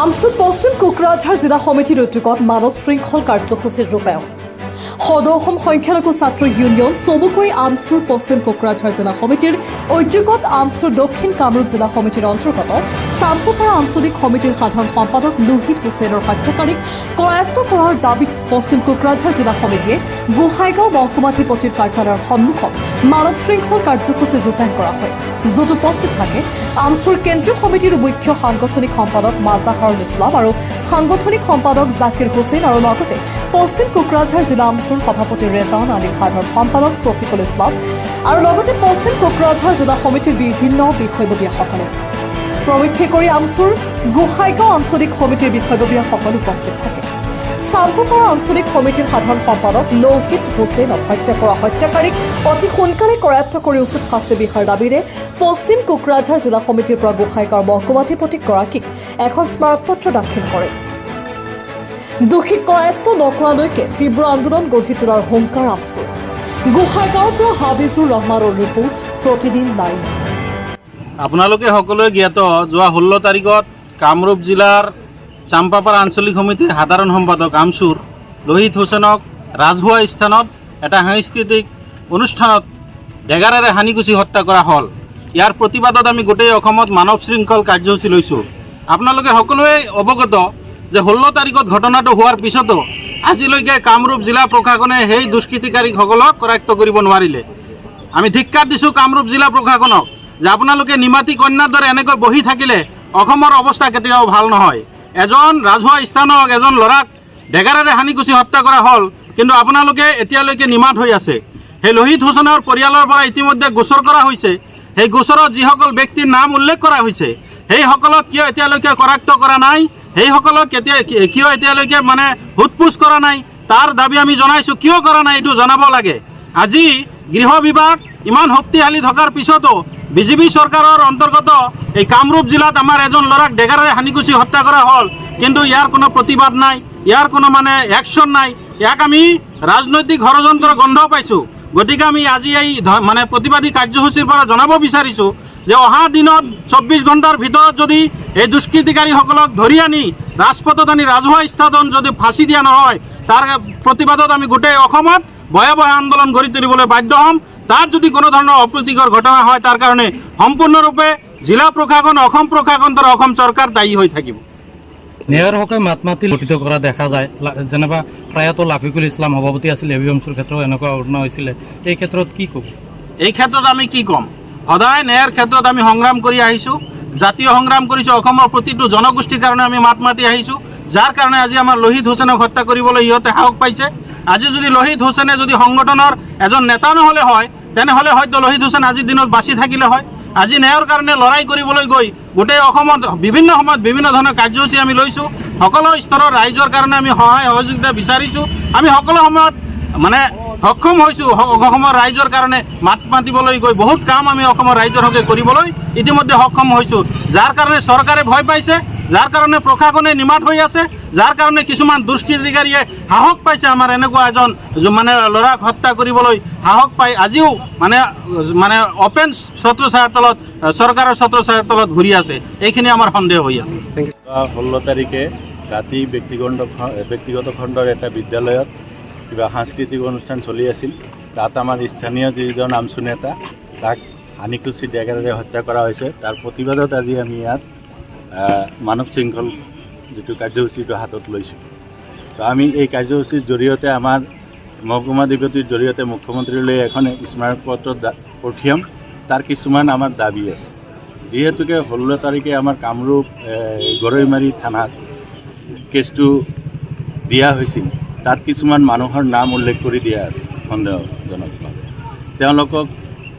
আমচুৰ পশ্চিম কোকৰাঝাৰ জিলা সমিতিৰ উদ্যোগত মানৱ শৃংখল কাৰ্যসূচীৰ ৰূপায়ণ সদৌ অসম সংখ্যালঘু ছাত্ৰ ইউনিয়ন চমুকৈ আমচুৰ পশ্চিম কোকৰাঝাৰ জিলা সমিতিৰ উদ্যোগত আমচুৰ দক্ষিণ কামৰূপ জিলা সমিতিৰ অন্তৰ্গত চাম্পুপাৰা আঞ্চলিক সমিতিৰ সাধাৰণ সম্পাদক লোহিত হুছেইনৰ হত্যাকাৰীক কৰায়ত্ব কৰাৰ দাবীত পশ্চিম কোকৰাঝাৰ জিলা সমিতিয়ে গোহাইগাঁও মহকুমাধিপতিৰ কাৰ্যালয়ৰ সন্মুখত মানৱ শৃংখল কাৰ্যসূচী ৰূপায়ণ কৰা হয় য'ত উপস্থিত থাকে আমচুৰ কেন্দ্ৰীয় সমিতিৰ মুখ্য সাংগঠনিক সম্পাদক মাজাহাৰুল ইছলাম আৰু সাংগঠনিক সম্পাদক জাকিৰ হুছেইন আৰু লগতে পশ্চিম কোকৰাঝাৰ জিলা আমচুৰ সভাপতি ৰেজাউন আলীৰ সাধাৰণ সম্পাদক ছফিকুল ইছলাম আৰু লগতে পশ্চিম কোকৰাঝাৰ জিলা সমিতিৰ বিভিন্ন বিষয়ববীয়াসকলে প্ৰমুখ্যে কৰি আমচুৰ গোহাইগাঁও আঞ্চলিক সমিতিৰ বিষয়ববীয়াসকল উপস্থিত থাকে চাম্পুপাৰা আঞ্চলিক সমিতিৰ সাধাৰণ সম্পাদক লোহিত হুছেইনক হত্যা কৰা হত্যাকাৰীক অতি সোনকালে কৰায়ত্ব কৰি উচিত শাস্তি বিহাৰ দাবীৰে পশ্চিম কোকৰাঝাৰ জিলা সমিতিৰ পৰা গোহাইগাঁৱৰ মহকুমাধিপতিগৰাকীক এখন স্মাৰকপত্ৰ দাখিল কৰে দোষীক কৰায়ত্ব নকৰালৈকে তীব্ৰ আন্দোলন গঢ়ি তোলাৰ হুংকাৰ আমচুৰ গোহাইগাঁৱৰ পৰা হাবিজুৰ ৰহমানৰ ৰিপৰ্ট প্ৰতিদিন লাইভ আপোনালোকে সকলোৱে জ্ঞাত যোৱা 16 তাৰিখত কামৰূপ জিলাৰ চাম্পাপাৰা আঞ্চলিক সমিতিৰ সাধাৰণ সম্পাদক আমচুৰ লোহিত হুছেইনক ৰাজহুৱা স্থানত এটা সাংস্কৃতিক অনুষ্ঠানত ডেগাৰেৰে হানিকুচি হত্যা কৰা হ'ল ইয়াৰ প্ৰতিবাদত আমি গোটেই অসমত মানৱ শৃংখল কাৰ্যসূচী লৈছোঁ আপোনালোকে সকলোৱে অৱগত যে 16 তাৰিখত ঘটনাটো হোৱাৰ পিছতো আজিলৈকে কামৰূপ জিলা প্ৰশাসনে সেই দুষ্কৃতিকাৰীসকলক কৰায়ত্ব কৰিব নোৱাৰিলে আমি ধিক্কাৰ দিছোঁ কামৰূপ জিলা প্ৰশাসনক যে আপোনালোকে নিমাতী কন্যাৰ দৰে এনেকৈ বহি থাকিলে অসমৰ অৱস্থা কেতিয়াও ভাল নহয় এজন ৰাজহুৱা স্থানক এজন ল'ৰাক ডেগাৰেৰে হানিকুচি হত্যা কৰা হ'ল কিন্তু আপোনালোকে এতিয়ালৈকে নিমাত হৈ আছে সেই লোহিত হুছেইনৰ পৰিয়ালৰ পৰা ইতিমধ্যে গোচৰ কৰা হৈছে সেই গোচৰত যিসকল ব্যক্তিৰ নাম উল্লেখ কৰা হৈছে সেইসকলক কিয় এতিয়ালৈকে কৰায়ত্ব কৰা নাই সেইসকলক কিয় এতিয়ালৈকে মানে সোধপোছ কৰা নাই তাৰ দাবী আমি জনাইছোঁ কিয় কৰা নাই এইটো জনাব লাগে আজি গৃহ বিভাগ ইমান শক্তিশালী থকাৰ পিছতো বিজেপি চৰকাৰৰ অন্তৰ্গত এই কামৰূপ জিলাত আমাৰ এজন ল'ৰাক ডেগাৰেৰে হানিকুচি হত্যা কৰা হ'ল কিন্তু ইয়াৰ কোনো প্ৰতিবাদ নাই ইয়াৰ কোনো মানে একশ্যন নাই ইয়াক আমি ৰাজনৈতিক ষড়যন্ত্ৰৰ গন্ধ পাইছোঁ গতিকে আমি আজি এই মানে প্ৰতিবাদী কাৰ্যসূচীৰ পৰা জনাব বিচাৰিছোঁ যে অহা দিনত 24 ঘণ্টাৰ ভিতৰত যদি এই দুষ্কৃতিকাৰীসকলক ধৰি আনি ৰাজপথত আনি ৰাজহুৱা স্থানত যদি ফাঁচি দিয়া নহয় তাৰ প্ৰতিবাদত আমি গোটেই অসমত ভয়াৱহ আন্দোলন গঢ়ি তুলিবলৈ বাধ্য হ'ম তাত যদি কোনো ধৰণৰ অপ্ৰীতিকৰ ঘটনা হয় তাৰ কাৰণে সম্পূৰ্ণৰূপে জিলা প্ৰশাসন অসম প্ৰশাসন দ্বাৰা অসম চৰকাৰ দায়ী হৈ থাকিব ন্যায়ৰ হকে মাত মাতি গঠিত কৰা দেখা যায় যেনেবা প্ৰায়তো লাফিকুল ইছলাম সভাপতি আছিল এবি আমচুৰ ক্ষেত্ৰত এনেকুৱা ঘটনা হৈছিলে এই ক্ষেত্ৰত কি ক'ব এই ক্ষেত্ৰত আমি কি ক'ম সদায় ন্যায়ৰ ক্ষেত্ৰত আমি সংগ্ৰাম কৰি আহিছোঁ জাতীয় সংগ্ৰাম কৰিছোঁ অসমৰ প্ৰতিটো জনগোষ্ঠীৰ কাৰণে আমি মাত মাতি আহিছোঁ যাৰ কাৰণে আজি আমাৰ লোহিত হুছেইনক হত্যা কৰিবলৈ ইহঁতে সাহস পাইছে আজি যদি লোহিত হুছেইনে যদি সংগঠনৰ এজন নেতা নহ'লে হয় তেনেহ'লে হয়তো লোহিত হুছেইন আজিৰ দিনত বাচি থাকিলে হয় আজি ন্যায়ৰ কাৰণে লৰাই কৰিবলৈ গৈ গোটেই অসমত বিভিন্ন সময়ত বিভিন্ন ধৰণৰ কাৰ্যসূচী আমি লৈছোঁ সকলো স্তৰৰ ৰাইজৰ কাৰণে আমি সহায় সহযোগিতা বিচাৰিছোঁ আমি সকলো সময়ত মানে সক্ষম হৈছোঁ অসমৰ ৰাইজৰ কাৰণে মাত মাতিবলৈ গৈ বহুত কাম আমি অসমৰ ৰাইজৰ হকে কৰিবলৈ ইতিমধ্যে সক্ষম হৈছোঁ যাৰ কাৰণে চৰকাৰে ভয় পাইছে যাৰ কাৰণে প্ৰশাসনে নিমাত হৈ আছে যাৰ কাৰণে কিছুমান দুষ্কৃতিকাৰীয়ে সাহস পাইছে আমাৰ এনেকুৱা এজন মানে ল'ৰাক হত্যা কৰিবলৈ সাহস পাই আজিও মানে অপেন ছত্ৰছায়াৰ তলত চৰকাৰৰ ছত্ৰছায়াৰ তলত ঘূৰি আছে এইখিনি আমাৰ সন্দেহ হৈ আছে 16 তাৰিখে ৰাতি ব্যক্তিগত খণ্ডৰ এটা বিদ্যালয়ত কিবা সাংস্কৃতিক অনুষ্ঠান চলি আছিল তাত আমাৰ স্থানীয় যিজন আমচু নেতা তাক হানিকুচি ডেগাৰেৰে হত্যা কৰা হৈছে তাৰ প্ৰতিবাদত আজি আমি ইয়াত মানৱ শৃংখল যিটো কাৰ্যসূচীটো হাতত লৈছোঁ তো আমি এই কাৰ্যসূচীৰ জৰিয়তে আমাৰ মহকুমাধিপতিৰ জৰিয়তে মুখ্যমন্ত্ৰীলৈ এখন স্মাৰকপত্ৰ পঠিয়াম তাৰ কিছুমান আমাৰ দাবী আছে যিহেতুকে 16 তাৰিখে আমাৰ কামৰূপ গৰৈমাৰী থানাত কেছটো দিয়া হৈছিল তাত কিছুমান মানুহৰ নাম উল্লেখ কৰি দিয়া আছে সন্দেহজনকভাৱে তেওঁলোকক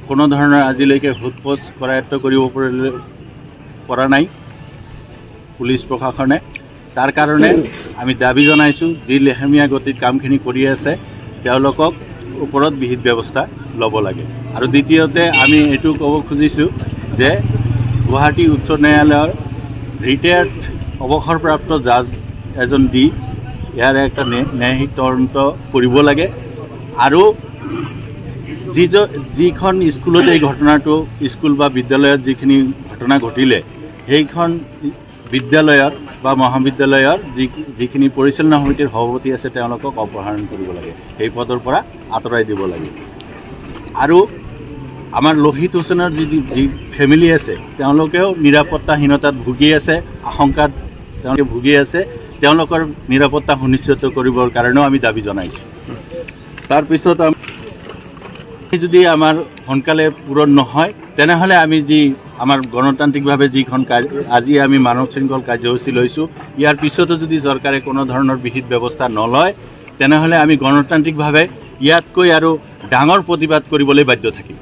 কোনো ধৰণৰ আজিলৈকে সোধপোছ কৰায়ত্ব কৰিব পৰা নাই পুলিচ প্ৰশাসনে তাৰ কাৰণে আমি দাবী জনাইছোঁ যি লেহেমীয়া গতিত কামখিনি কৰি আছে তেওঁলোকক ওপৰত বিহিত ব্যৱস্থা ল'ব লাগে আৰু দ্বিতীয়তে আমি এইটো ক'ব খুজিছোঁ যে গুৱাহাটী উচ্চ ন্যায়ালয়ৰ ৰিটায়াৰ্ড অৱসৰপ্ৰাপ্ত জাজ এজন দি ইয়াৰ একটা ন্যায়িক তদন্ত কৰিব লাগে আৰু যিখন স্কুলত এই ঘটনাটো স্কুল বা বিদ্যালয়ত যিখিনি ঘটনা ঘটিলে সেইখন বিদ্যালয়ৰ বা মহাবিদ্যালয়ৰ যিখিনি পৰিচালনা সমিতিৰ সভাপতি আছে তেওঁলোকক অপসাৰণ কৰিব লাগে, সেই পদৰ পৰা আঁতৰাই দিব লাগে। আৰু আমাৰ লোহিত হুছেইনৰ যি ফেমিলি আছে তেওঁলোকেও নিৰাপত্তাহীনতাত ভুগি আছে, আশংকাত তেওঁলোকে ভুগি আছে। তেওঁলোকৰ নিৰাপত্তা সুনিশ্চিত কৰিবৰ কাৰণেও আমি দাবী জনাইছোঁ। তাৰপিছত যদি আমাৰ সোনকালে পূৰণ নহয় তেনেহ'লে আমি আমাৰ গণতান্ত্ৰিকভাৱে যিখন আজি আমি মানৱ শৃংখল কাৰ্যসূচী লৈছোঁ, ইয়াৰ পিছতো যদি চৰকাৰে কোনো ধৰণৰ বিহিত ব্যৱস্থা নলয় তেনেহ'লে আমি গণতান্ত্ৰিকভাৱে ইয়াতকৈ আৰু ডাঙৰ প্ৰতিবাদ কৰিবলৈ বাধ্য থাকিম।